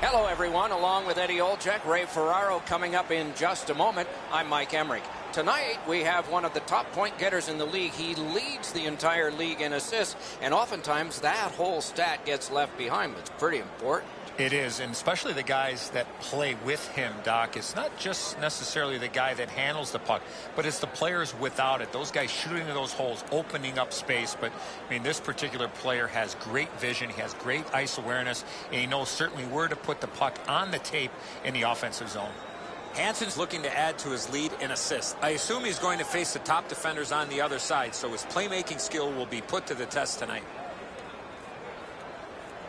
Hello, everyone. Along with Eddie Olczyk, Ray Ferraro coming up in just a moment. I'm Mike Emmerich. Tonight, we have one of the top point getters in the league. He leads the entire league in assists, and oftentimes that whole stat gets left behind. It's pretty important. It is, and especially the guys that play with him, Doc. It's not just necessarily the guy that handles the puck, but it's the players without it. Those guys shooting into those holes, opening up space. But, I mean, this particular player has great vision. He has great ice awareness, and he knows certainly where to put the puck on the tape in the offensive zone. Hansen's looking to add to his lead in assists. I assume he's going to face the top defenders on the other side, so his playmaking skill will be put to the test tonight.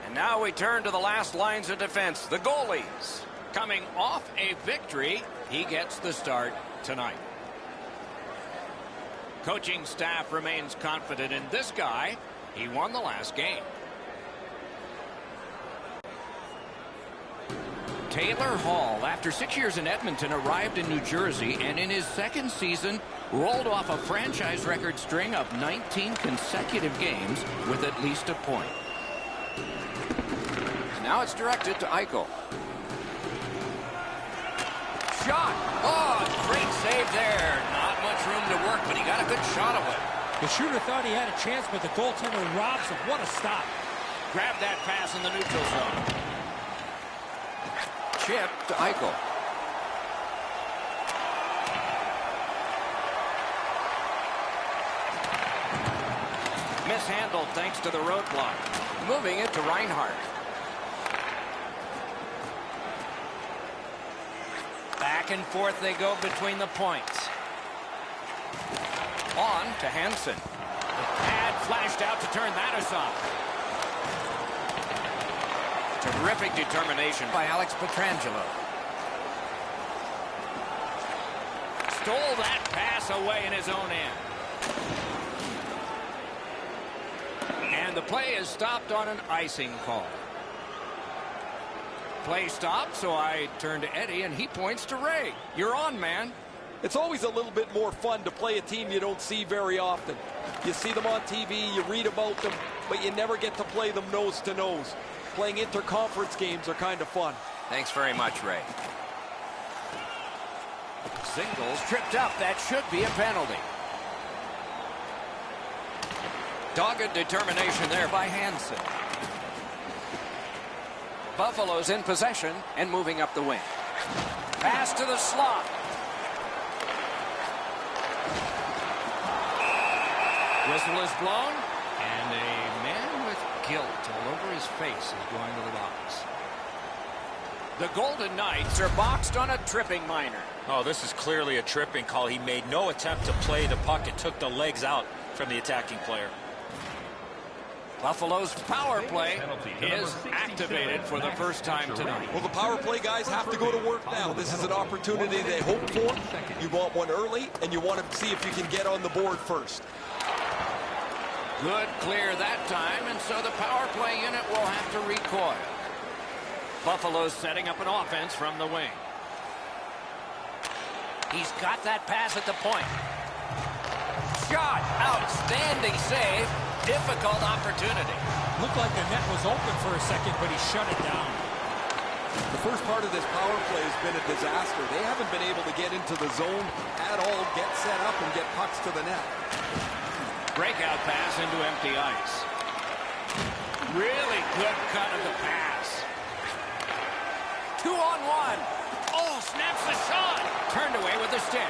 And now we turn to the last lines of defense, the goalies. Coming off a victory, he gets the start tonight. Coaching staff remains confident in this guy. He won the last game. Taylor Hall, after 6 years in Edmonton, arrived in New Jersey, and in his second season, rolled off a franchise record string of 19 consecutive games with at least a point. Now it's directed to Eichel. Shot. Oh, great save there. Not much room to work, but he got a good shot away. The shooter thought he had a chance, but the goaltender robs him. What a stop. Grabbed that pass in the neutral zone. Chip to Eichel. Mishandled thanks to the roadblock. Moving it to Reinhart. Back and forth they go between the points. On to Hansen. The pad flashed out to turn that aside. Terrific determination by Alex Pietrangelo. Stole that pass away in his own end. And the play is stopped on an icing call. Play stopped, so I turn to Eddie, and he points to Ray. You're on, man. It's always a little bit more fun to play a team you don't see very often. You see them on TV, you read about them, but you never get to play them nose to nose. Playing interconference games are kind of fun. Thanks very much, Ray. Singles tripped up. That should be a penalty. Dogged determination there by Hansen. Buffalo's in possession and moving up the wing. Pass to the slot. Whistle is blown, and a man with guilt all over his face is going to the box. The Golden Knights are boxed on a tripping minor. Oh, this is clearly a tripping call. He made no attempt to play the puck and took the legs out from the attacking player. Buffalo's power play is activated for the first time tonight. Well, the power play guys have to go to work now. This is an opportunity they hope for. You want one early, and you want to see if you can get on the board first. Good clear that time, and so the power play unit will have to recoil. Buffalo's setting up an offense from the wing. He's got that pass at the point. Shot. Outstanding save. Difficult opportunity. Looked like the net was open for a second, but he shut it down. The first part of this power play has been a disaster. They haven't been able to get into the zone at all, get set up, and get pucks to the net. Breakout pass into empty ice. Really good cut of the pass. 2-on-1. Oh, snaps the shot. Turned away with the stick.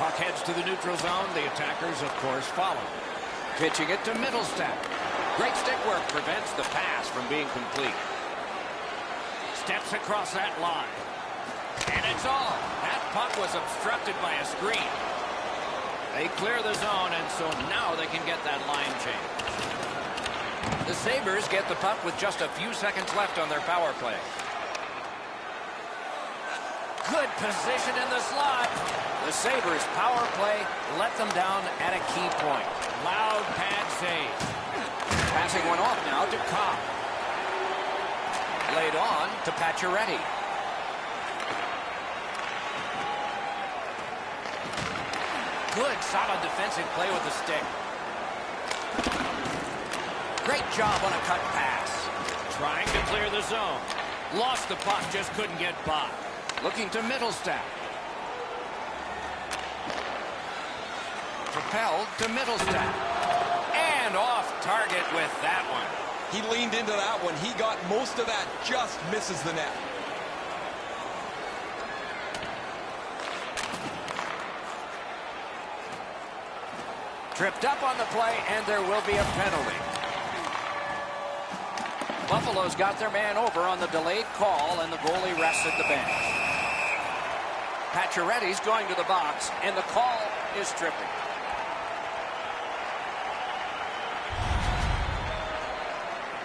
Puck heads to the neutral zone. The attackers, of course, follow. Pitching it to Middlestat. Great stick work prevents the pass from being complete. Steps across that line. And it's all. That puck was obstructed by a screen. They clear the zone, and so now they can get that line change. The Sabres get the puck with just a few seconds left on their power play. Good position in the slot. The Sabres power play let them down at a key point. Loud pad save. Passing one off now to Cobb. Laid on to Pacioretty. Good solid defensive play with the stick. Great job on a cut pass. Trying to clear the zone. Lost the puck, just couldn't get by. Looking to Middlestat. Propelled to Middlestat. And off target with that one. He leaned into that one. He got most of that, just misses the net. Tripped up on the play, and there will be a penalty. Buffalo's got their man over on the delayed call, and the goalie rests at the bench. Pacioretty's going to the box, and the call is tripping.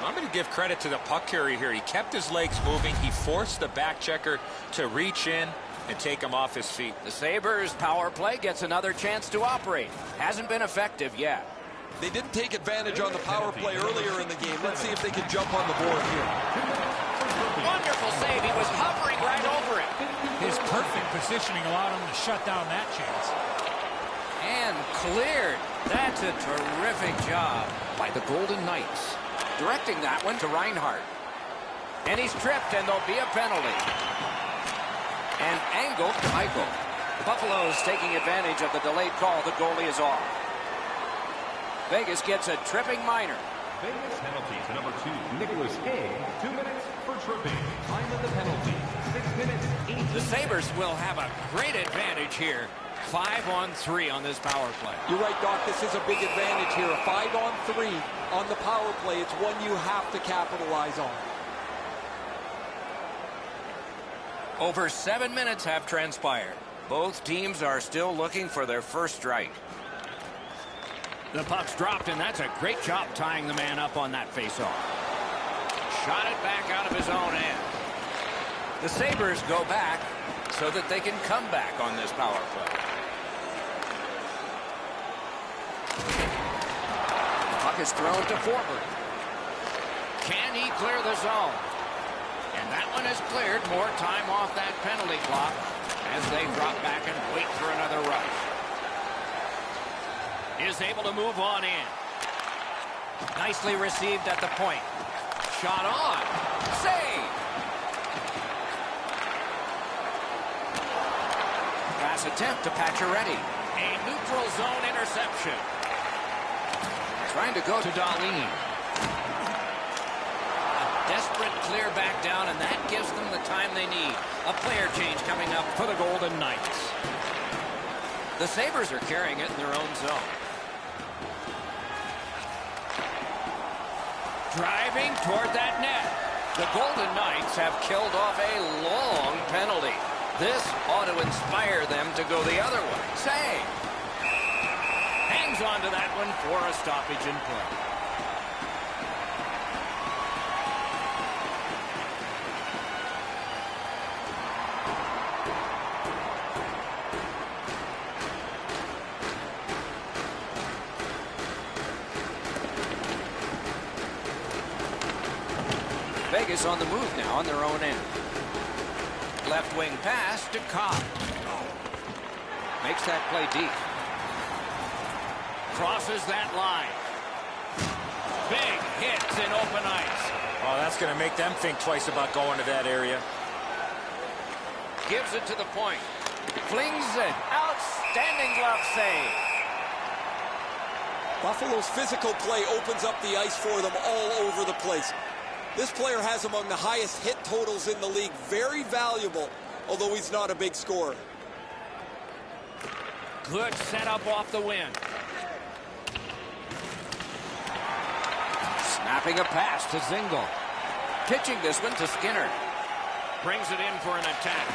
I'm going to give credit to the puck carrier here. He kept his legs moving. He forced the back checker to reach in and take him off his feet. The Sabres power play gets another chance to operate. Hasn't been effective yet. They didn't take advantage on the power play earlier in the game. Let's see if they can jump on the board here. Wonderful save. He was hovering right over it. His perfect positioning allowed him to shut down that chance. And cleared. That's a terrific job by the Golden Knights. Directing that one to Reinhart. And he's tripped, and there'll be a penalty. And angled to Eichel. Buffalo's taking advantage of the delayed call. The goalie is off. Vegas gets a tripping minor. Vegas penalty to number 2, Nicholas King. 2 minutes for tripping. Time of the penalty, 6 minutes, 18. The Sabres will have a great advantage here. 5-on-3 on this power play. You're right, Doc. This is a big advantage here. A 5-on-3 on the power play. It's one you have to capitalize on. Over 7 minutes have transpired. Both teams are still looking for their first strike. The puck's dropped, and that's a great job tying the man up on that faceoff. Shot it back out of his own end. The Sabres go back so that they can come back on this power play. Puck is thrown to Forward. Can he clear the zone? And that one is cleared. More time off that penalty clock as they drop back and wait for another rush. Is able to move on in. Nicely received at the point. Shot on. Save. Pass attempt to Pacioretty. A neutral zone interception. Trying to go to Dahlin. Desperate clear back down, and that gives them the time they need. A player change coming up for the Golden Knights. The Sabres are carrying it in their own zone. Driving toward that net. The Golden Knights have killed off a long penalty. This ought to inspire them to go the other way. Save. Hangs on to that one for a stoppage in play. Vegas on the move now on their own end. Left wing pass to Cobb. Makes that play deep. Crosses that line. Big hits in open ice. Oh, that's going to make them think twice about going to that area. Gives it to the point. Flings it. Outstanding glove save. Buffalo's physical play opens up the ice for them all over the place. This player has among the highest hit totals in the league. Very valuable, although he's not a big scorer. Good setup off the win. Snapping a pass to Zingle. Pitching this one to Skinner. Brings it in for an attack.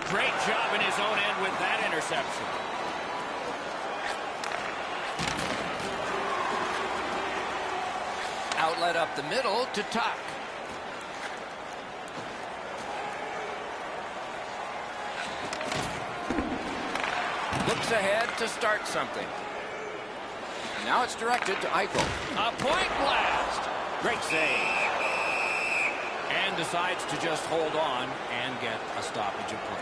Great job in his own end with that interception. Outlet up the middle to Tuck. Looks ahead to start something. And now it's directed to Eichel. A point blast. Great save. And decides to just hold on and get a stoppage of play.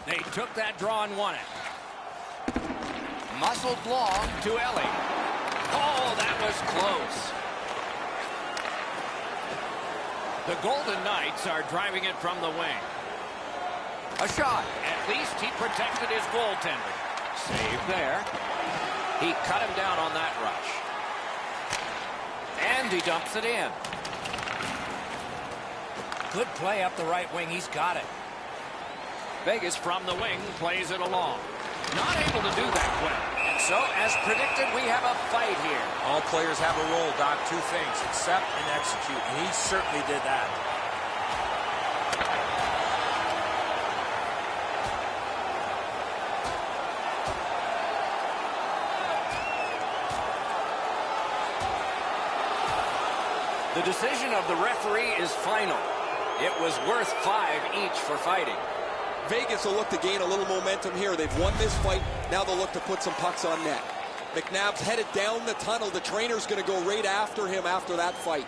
They took that draw and won it. Muscled long to Ellie. Oh, that was close. The Golden Knights are driving it from the wing. A shot. At least he protected his goaltender. Save there. He cut him down on that rush. And he dumps it in. Good play up the right wing. He's got it. Vegas from the wing plays it along. Not able to do that well. And so, as predicted, we have a fight here. All players have a role, Doc. Two things, accept and execute. And he certainly did that. The decision of the referee is final. It was worth 5 each for fighting. Vegas will look to gain a little momentum here. They've won this fight. Now they'll look to put some pucks on net. McNabb's headed down the tunnel. The trainer's going to go right after him after that fight.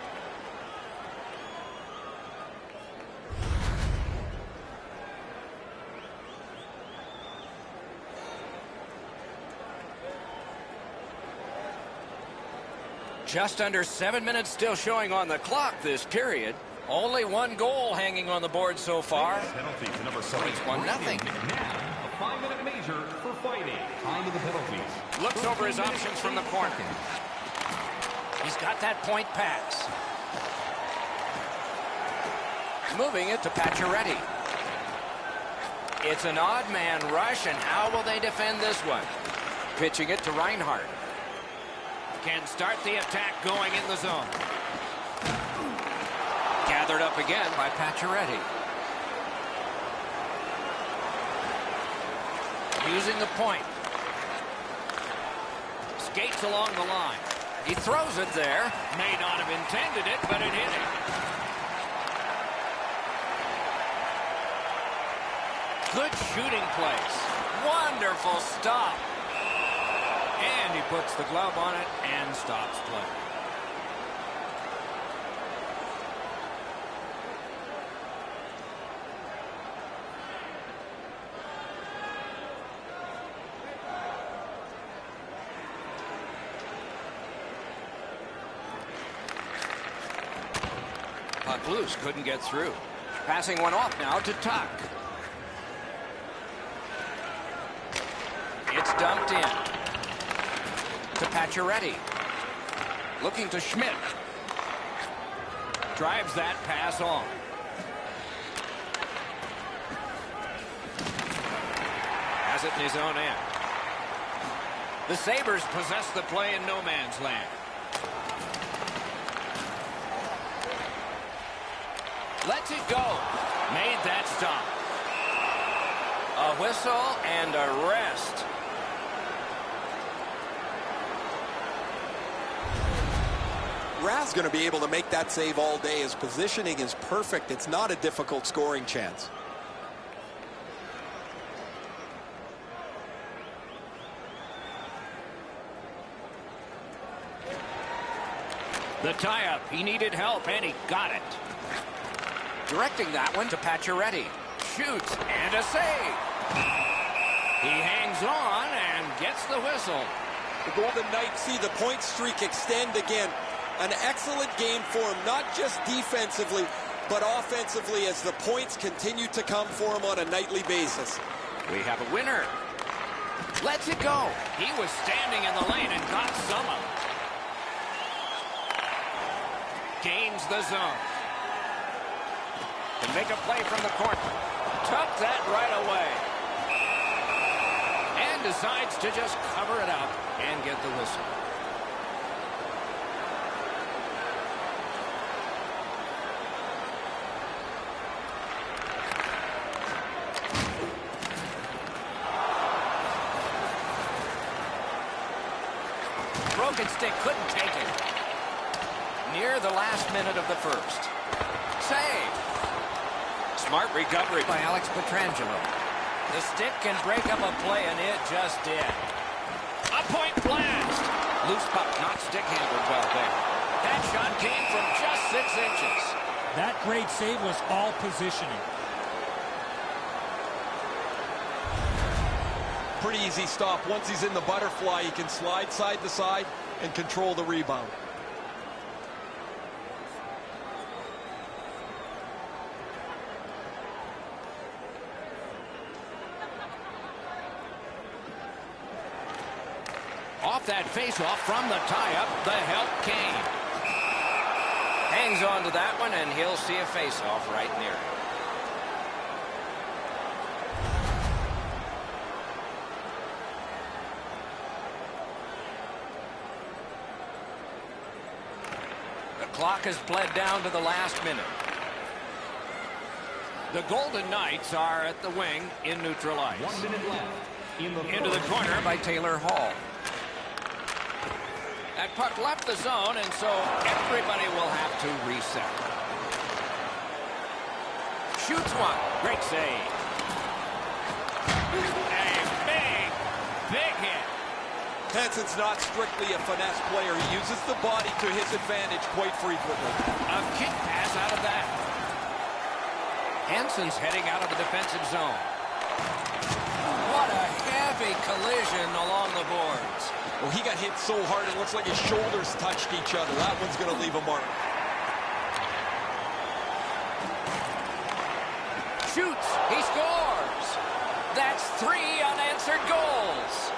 Just under 7 minutes still showing on the clock this period. Only 1 goal hanging on the board so far. Penalty to number So it's 1-0. McNabb, a 5-minute major for fighting. Time of the penalties. Looks over his options from the corner. He's got that point pass. Moving it to Pacioretty. It's an odd man rush, and how will they defend this one? Pitching it to Reinhardt. Can start the attack going in the zone. Gathered up again by Pacioretty. Using the point. Skates along the line. He throws it there. May not have intended it, but it hit him. Good shooting place. Wonderful stop. And he puts the glove on it and stops play. Puck loose, couldn't get through. Passing one off now to Tuck. It's dumped in to Pacioretty. Looking to Schmidt. Drives that pass on. Has it in his own end. The Sabres possess the play in no man's land. Lets it go. Made that stop. A whistle and a rest. Raz's going to be able to make that save all day. His positioning is perfect. It's not a difficult scoring chance. The tie-up. He needed help, and he got it. Directing that one to Pacioretty. Shoots, and a save. He hangs on and gets the whistle. The Golden Knights see the point streak extend again. An excellent game for him, not just defensively, but offensively as the points continue to come for him on a nightly basis. We have a winner. Lets it go. He was standing in the lane and got some of it. Gains the zone. Can make a play from the corner. Took that right away. And decides to just cover it up and get the whistle. Broken stick, couldn't take it. Near the last minute of the first. Save. Smart recovery by Alex Pietrangelo. The stick can break up a play, and it just did. A point blast. Loose puck, not stick handled well there. That shot came from just 6 inches. That great save was all positioning. Pretty easy stop. Once he's in the butterfly, he can slide side to side and control the rebound. Off that face-off from the tie-up, the help came. Hangs on to that one, and he'll see a face-off right near it. The clock has bled down to the last minute. The Golden Knights are at the wing in neutral ice. 1 minute left. Into the corner by Taylor Hall. That puck left the zone, and so everybody will have to reset. Shoots one. Great save. A big hit. Hansen's not strictly a finesse player. He uses the body to his advantage quite frequently. A kick pass out of that. Hansen's heading out of the defensive zone. What a heavy collision along the boards. Well, he got hit so hard it looks like his shoulders touched each other. That one's going to leave a mark. Shoots. He scores. That's 3 unanswered goals.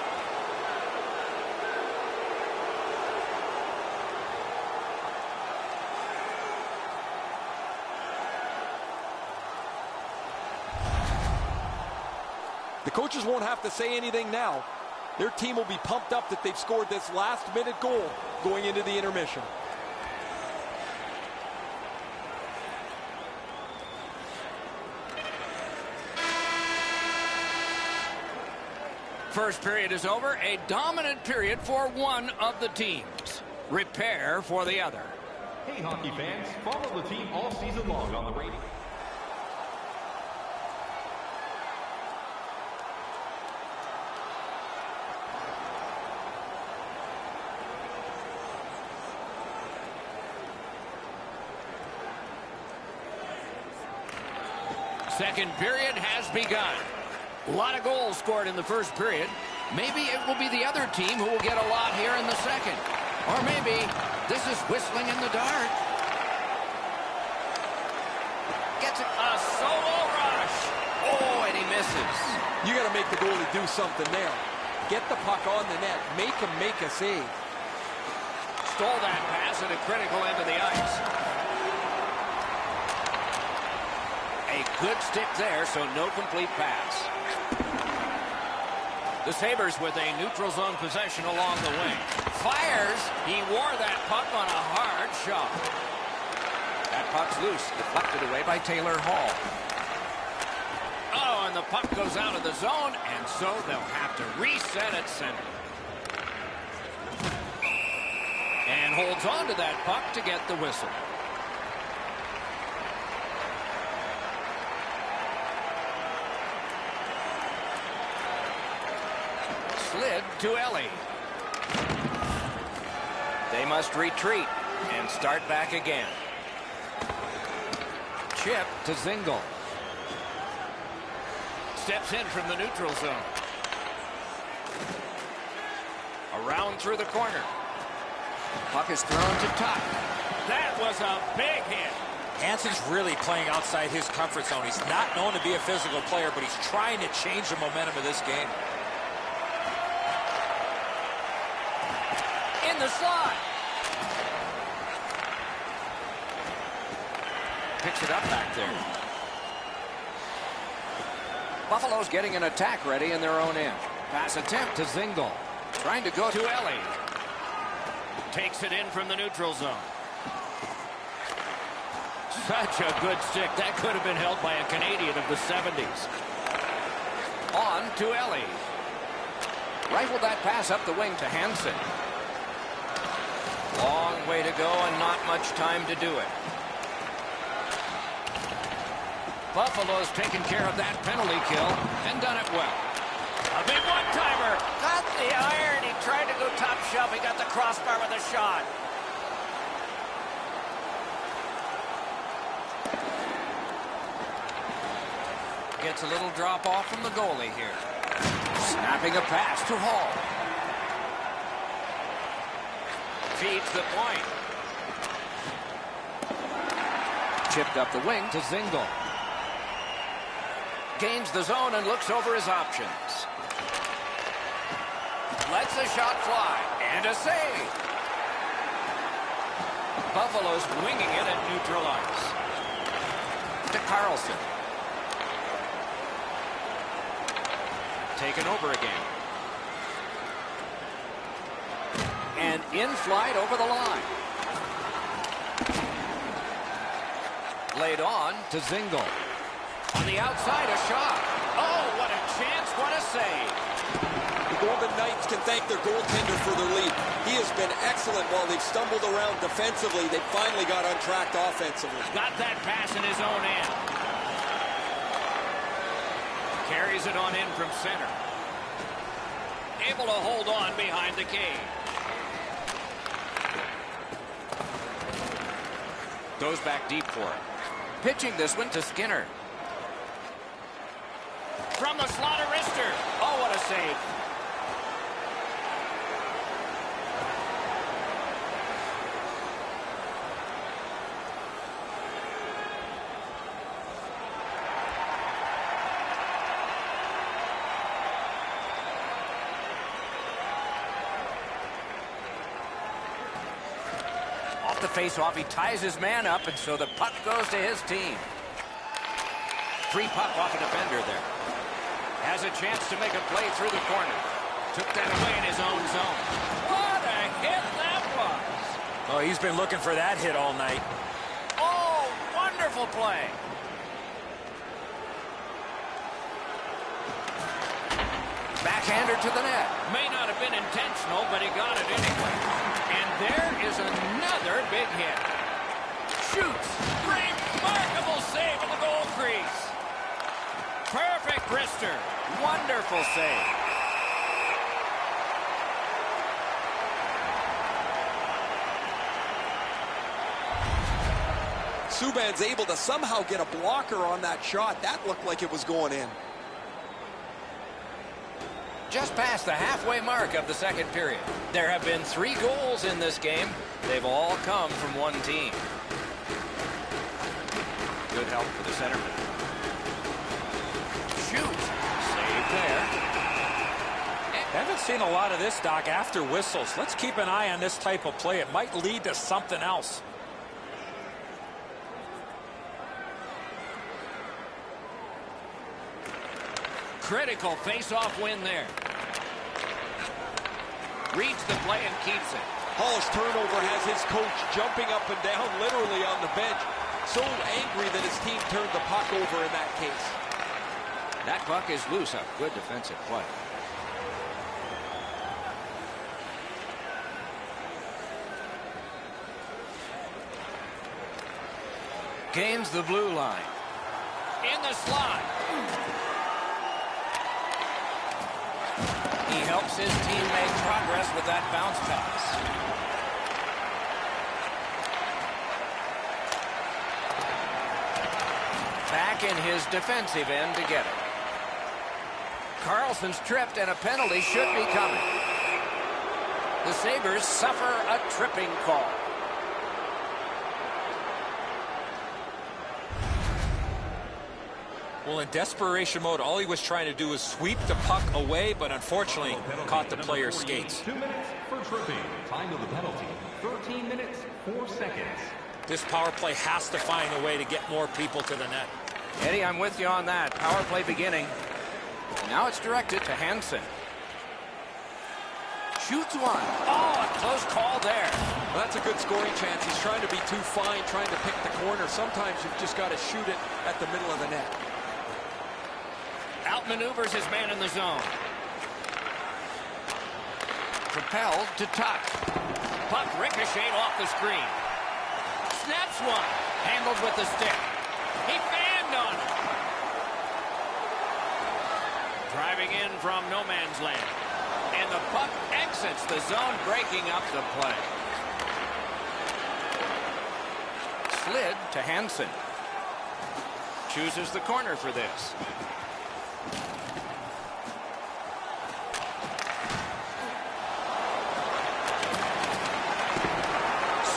The coaches won't have to say anything now. Their team will be pumped up that they've scored this last-minute goal going into the intermission. First period is over. A dominant period for one of the teams. Repair for the other. Hey, hockey fans, follow the team all season long on the radio. Second period has begun. A lot of goals scored in the first period. Maybe it will be the other team who will get a lot here in the second. Or maybe this is whistling in the dark. Gets a solo rush. Oh, and he misses. You got to make the goalie do something there. Get the puck on the net. Make him make a save. Stole that pass at a critical end of the ice. A good stick there, so no complete pass. The Sabres with a neutral zone possession along the wing. Fires. He wore that puck on a hard shot. That puck's loose. Deflected away by Taylor Hall. Oh, and the puck goes out of the zone, and so they'll have to reset at center. And holds on to that puck to get the whistle. Slid to Ellie. They must retreat and start back again. Chip to Zingle. Steps in from the neutral zone. Around through the corner. Puck is thrown to Tuck. That was a big hit. Hansen's really playing outside his comfort zone. He's not known to be a physical player, but he's trying to change the momentum of this game. In the slot. Picks it up back there. Buffalo's getting an attack ready in their own end. Pass attempt to Zingle. Trying to go to Ellie. Takes it in from the neutral zone. Such a good stick. That could have been held by a Canadian of the 70s. On to Ellie. Rifled that pass up the wing to Hansen. Long way to go and not much time to do it. Buffalo's taken care of that penalty kill and done it well. A big one-timer. Got the iron. He tried to go top shelf. He got the crossbar with a shot. Gets a little drop off from the goalie here. Snapping a pass to Hall. Feeds the point. Chipped up the wing to Zingle. Gains the zone and looks over his options. Lets a shot fly. And a save. Buffalo's winging it at neutral ice. To Carlson. Taken over again. And in flight over the line. Laid on to Zingle. On the outside, a shot. Oh, what a chance, what a save. The Golden Knights can thank their goaltender for their lead. He has been excellent while they've stumbled around defensively. They finally got on track offensively. Got that pass in his own end. Carries it on in from center. Able to hold on behind the cage. Goes back deep for it. Pitching this one to Skinner. From the slot of wrister. Oh, what a save. The face-off, he ties his man up, and so the puck goes to his team. Free puck off a defender there. Has a chance to make a play through the corner. Took that away in his own zone. What a hit that was! Oh, he's been looking for that hit all night. Oh, wonderful play. Backhander to the net. May not have been intentional, but he got it anyway. And there is another big hit. Shoots. Remarkable save in the goal crease. Perfect wrister. Wonderful save. Subban's able to somehow get a blocker on that shot. That looked like it was going in. Just past the halfway mark of the second period. There have been 3 goals in this game. They've all come from one team. Good help for the centerman. Shoots. Save there. Haven't seen a lot of this, Doc, after whistles. Let's keep an eye on this type of play. It might lead to something else. Critical face-off win there. Reads the play and keeps it. Hall's turnover has his coach jumping up and down literally on the bench. So angry that his team turned the puck over in that case. That puck is loose. A good defensive play. Gains the blue line. In the slot. He helps his team make progress with that bounce pass. Back in his defensive end to get it. Carlson's tripped and a penalty should be coming. The Sabres suffer a tripping call. Well, in desperation mode, all he was trying to do was sweep the puck away, but unfortunately caught the player's skates. 2 minutes for tripping. Time of the penalty, 13 minutes, 4 seconds. This power play has to find a way to get more people to the net. Eddie, I'm with you on that. Power play beginning. Now it's directed to Hansen. Shoots one. Oh, a close call there. Well, that's a good scoring chance. He's trying to be too fine, trying to pick the corner. Sometimes you've just got to shoot it at the middle of the net. Outmaneuvers his man in the zone. Propelled to Tuck. Puck ricocheted off the screen. Snaps one. Handled with the stick. He banged on it. Driving in from no man's land. And the puck exits the zone, breaking up the play. Slid to Hansen. Chooses the corner for this.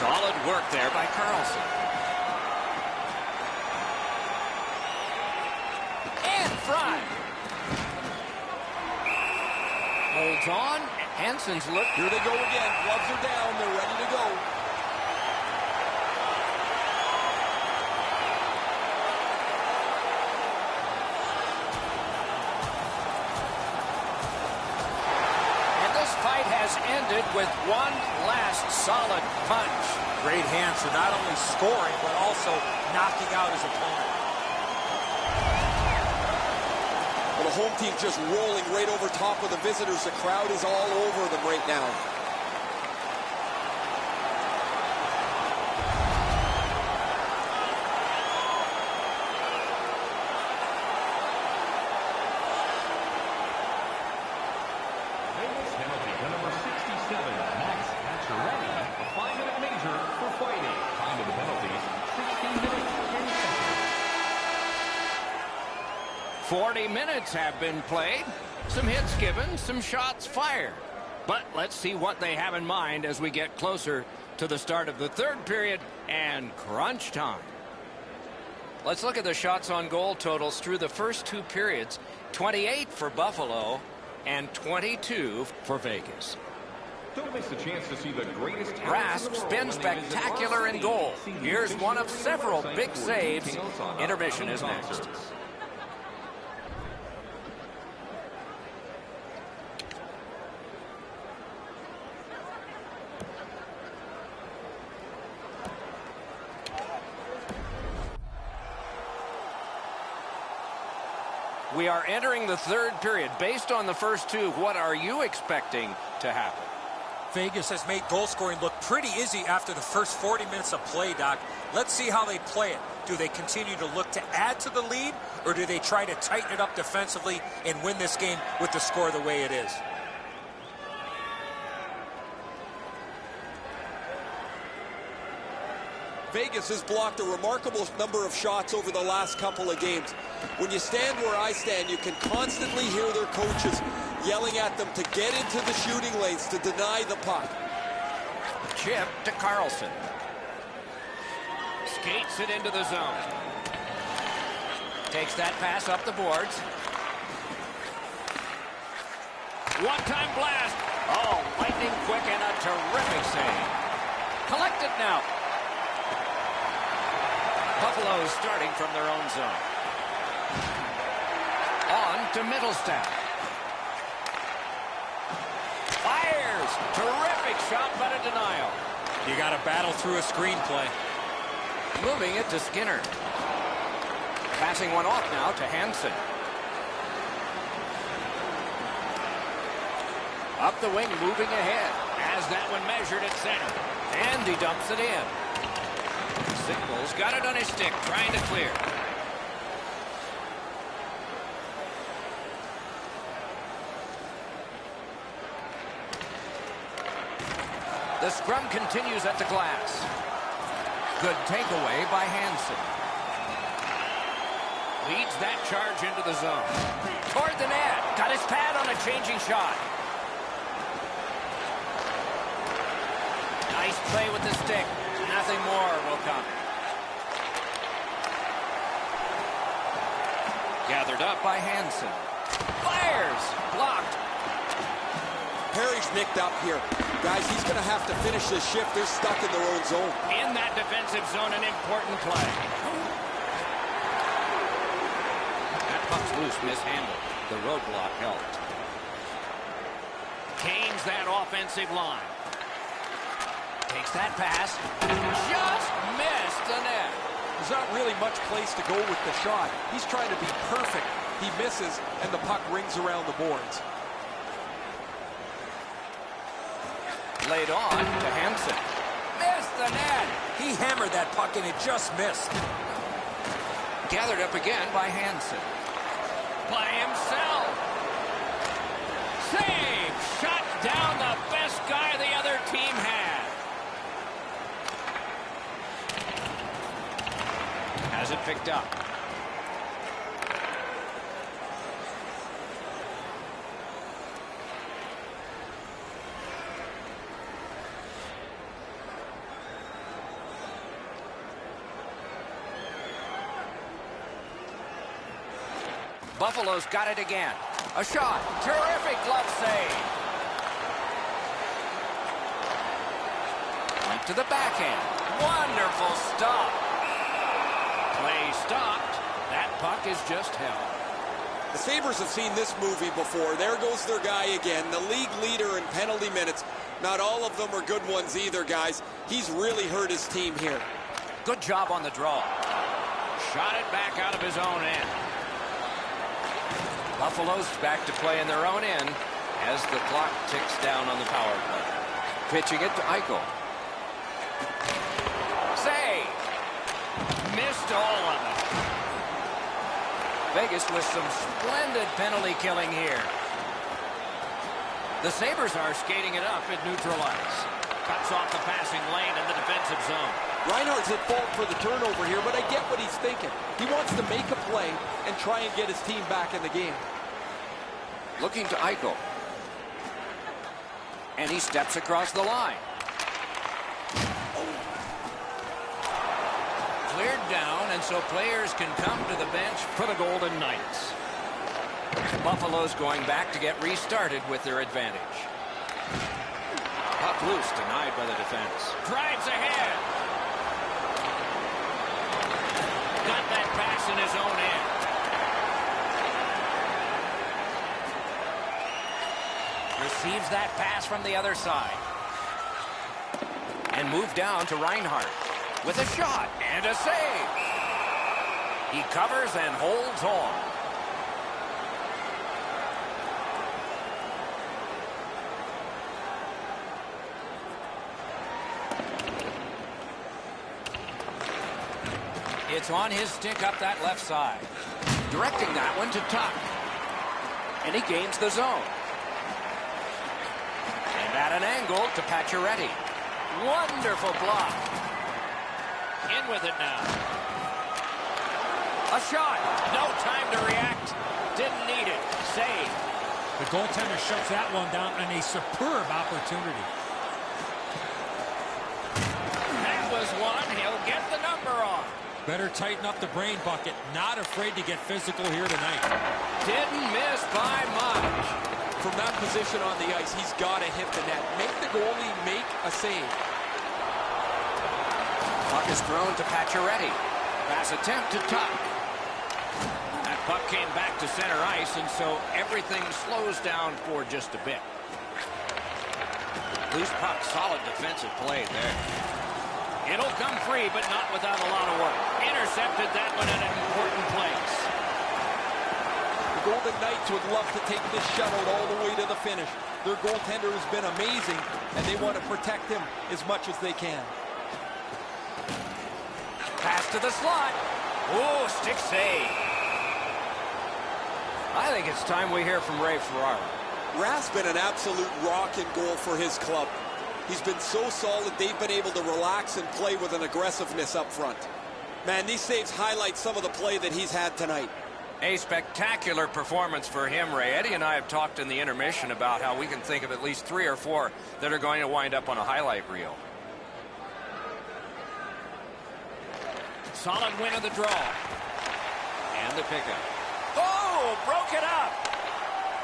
Solid work there by Carlson. And Fry. Holds on. Hansen's look. Here they go again. Gloves are down. They're ready to go. And this fight has ended with one last solid punch. Great hands for not only scoring, but also knocking out his opponent. Well, the home team just rolling right over top of the visitors. The crowd is all over them right now. Vegas penalty to number 67, Max Pacioretty. A 5-minute major for fighting. Time of the penalties, 16 minutes, 10 seconds. 40 minutes have been played. Some hits given, some shots fired. But let's see what they have in mind as we get closer to the start of the third period and crunch time. Let's look at the shots on goal totals through the first two periods. 28 for Buffalo and 22 for Vegas. Don't miss the chance to see the greatest Rask's been spectacular in goal. Here's one of several big saves. Intermission is next. We are entering the third period. Based on the first two, what are you expecting to happen? Vegas has made goal scoring look pretty easy after the first 40 minutes of play, Doc. Let's see how they play it. Do they continue to look to add to the lead, or do they try to tighten it up defensively and win this game with the score the way it is? Vegas has blocked a remarkable number of shots over the last couple of games. When you stand where I stand, you can constantly hear their coaches yelling at them to get into the shooting lanes, to deny the puck. Chip to Carlson. Skates it into the zone. Takes that pass up the boards. One-time blast. Oh, lightning quick and a terrific save. Collected now. Buffalo starting from their own zone. On to Middlestat. Fires. Terrific shot, but a denial. You got to battle through a screenplay. Moving it to Skinner. Passing one off now to Hansen. Up the wing, moving ahead. As that one measured at center. And he dumps it in. Signals got it on his stick, trying to clear. The scrum continues at the glass. Good takeaway by Hansen. Leads that charge into the zone. Toward the net. Got his pad on a changing shot. Nice play with the stick. Nothing more will come. Gathered up by Hansen. Fires. Blocked. Perry's nicked up here. Guys, he's going to have to finish this shift. They're stuck in their own zone. In that defensive zone, an important play. That puck's loose, mishandled. The roadblock helped. Canes that offensive line. Takes that pass. Just missed the net. There's not really much place to go with the shot. He's trying to be perfect. He misses, and the puck rings around the boards. Laid on to Hansen. Missed the net. He hammered that puck, and it just missed. Gathered up again by Hansen. By himself. Save. Shut down the best guy the other team had. Has it picked up. Buffalo's got it again. A shot. Terrific glove save. Went to the backhand. Wonderful stop. Play stopped. That puck is just held. The Sabres have seen this movie before. There goes their guy again, the league leader in penalty minutes. Not all of them are good ones either, guys. He's really hurt his team here. Good job on the draw. Shot it back out of his own end. Buffalo's back to play in their own end as the clock ticks down on the power play. Pitching it to Eichel. Save! Missed all of it. Vegas with some splendid penalty killing here. The Sabres are skating it up at neutral ice. Cuts off the passing lane in the defensive zone. Reinhart's at fault for the turnover here, but I get what he's thinking. He wants to make a play and try and get his team back in the game. Looking to Eichel. And he steps across the line. Cleared down, and so players can come to the bench for the Golden Knights. Buffalo's going back to get restarted with their advantage. Puck loose, denied by the defense. Drives ahead. Got that pass in his own end. Receives that pass from the other side. And moved down to Reinhart. With a shot and a save. He covers and holds on. It's on his stick up that left side. Directing that one to Tuck. And he gains the zone. And at an angle to Pacioretty. Wonderful block. In with it now. A shot. No time to react. Didn't need it. Save. The goaltender shuts that one down on a superb opportunity. That was one. He'll get the number on. Better tighten up the brain bucket. Not afraid to get physical here tonight. Didn't miss by much. From that position on the ice, he's got to hit the net. Make the goalie make a save. Puck is thrown to Pacioretty. Pass attempt to Tuck. That puck came back to center ice, and so everything slows down for just a bit. Loose puck, solid defensive play there. It'll come free, but not without a lot of work. Intercepted that one in an important place. The Golden Knights would love to take this shutout all the way to the finish. Their goaltender has been amazing, and they want to protect him as much as they can. Pass to the slot. Ooh, stick save. I think it's time we hear from Ray Ferraro. Rath's been an absolute rock and goal for his club. He's been so solid, they've been able to relax and play with an aggressiveness up front. Man, these saves highlight some of the play that he's had tonight. A spectacular performance for him, Ray. Eddie and I have talked in the intermission about how we can think of at least 3 or 4 that are going to wind up on a highlight reel. Solid win of the draw. And the pickup. Oh, broke it up.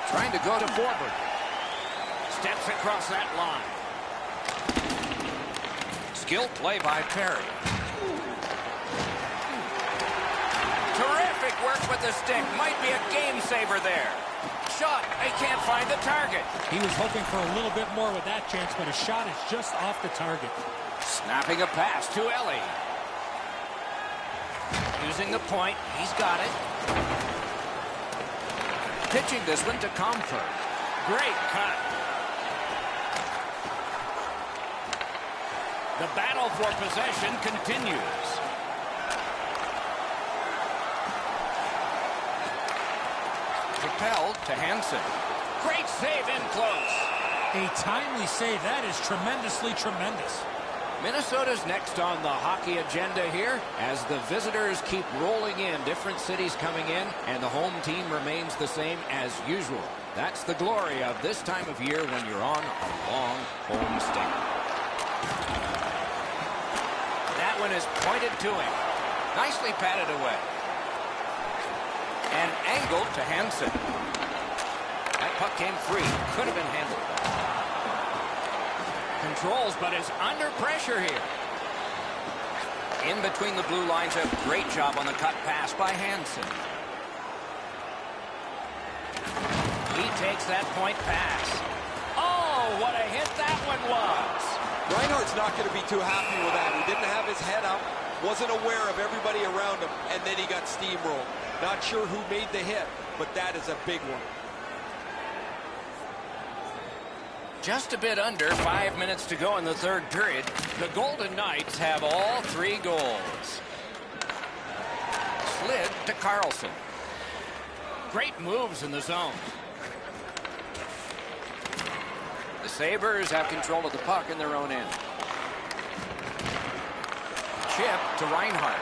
Trying to go to forward. Steps across that line. Skilled play by Perry. Terrific work with the stick. Might be a game saver there. Shot. They can't find the target. He was hoping for a little bit more with that chance, but a shot is just off the target. Snapping a pass to Ellie. Using the point. He's got it. Pitching this one to Comfort. Great cut. The battle for possession continues. Propelled to Hansen. Great save in close. A timely save. That is tremendously tremendous. Minnesota's next on the hockey agenda here as the visitors keep rolling in. Different cities coming in, and the home team remains the same as usual. That's the glory of this time of year when you're on a long home stand. That one is pointed to him. Nicely patted away. And angled to Hansen. That puck came free. Could have been handled. Controls, but is under pressure here. In between the blue lines, a great job on the cut pass by Hansen. He takes that point pass. Oh, what a hit that one was. Reinhart's not going to be too happy with that. He didn't have his head up, wasn't aware of everybody around him, and then he got steamrolled. Not sure who made the hit, but that is a big one. Just a bit under 5 minutes to go in the third period. The Golden Knights have all 3 goals. Slid to Carlson. Great moves in the zone. The Sabres have control of the puck in their own end. Chip to Reinhart.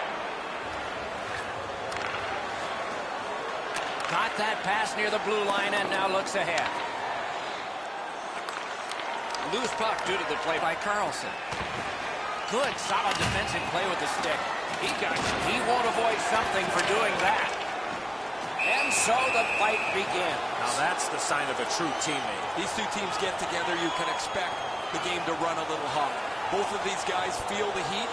Caught that pass near the blue line and now looks ahead. Loose puck due to the play by Carlson. Good, solid defensive play with the stick. He won't avoid something for doing that. And so the fight begins. Now that's the sign of a true teammate. These two teams get together, you can expect the game to run a little hot. Both of these guys feel the heat.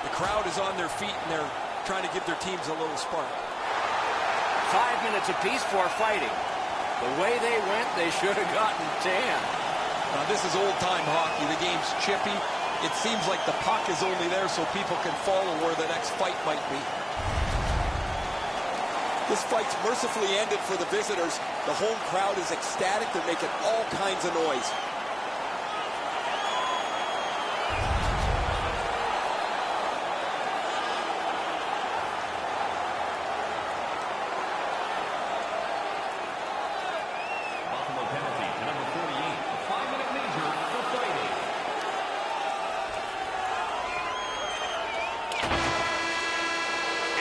The crowd is on their feet, and they're trying to give their teams a little spark. 5 minutes apiece for fighting. The way they went, they should have gotten 10. Now, this is old-time hockey. The game's chippy. It seems like the puck is only there so people can follow where the next fight might be. This fight's mercifully ended for the visitors. The home crowd is ecstatic. They're making all kinds of noise. Buffalo penalty to number 48. A 5-minute major for fighting.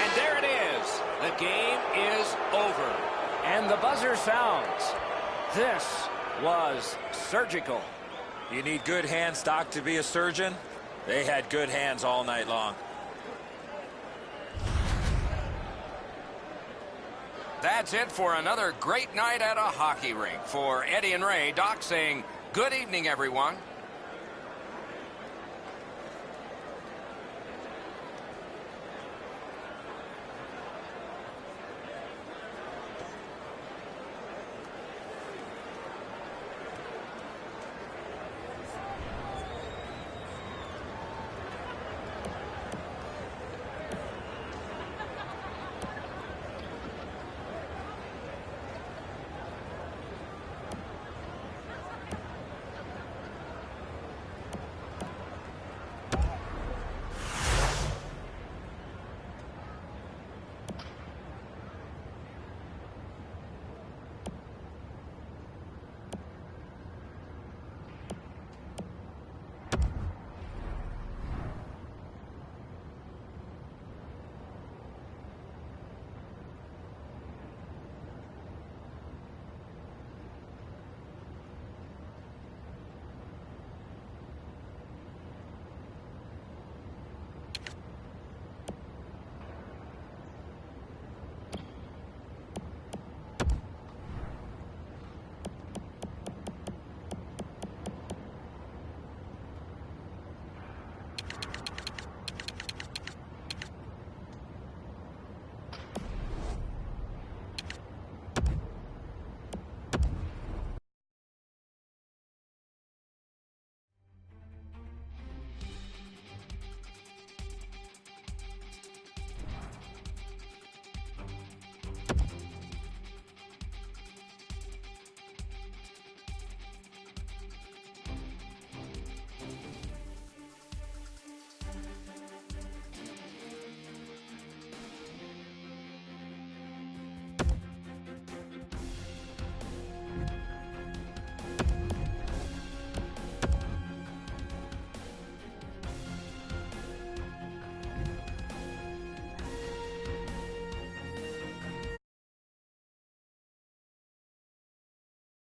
And there it is. The game is over. And the buzzer sounds. This was surgical. You need good hands, Doc, to be a surgeon. They had good hands all night long. That's it for another great night at a hockey rink. For Eddie and Ray, Doc saying good evening, everyone.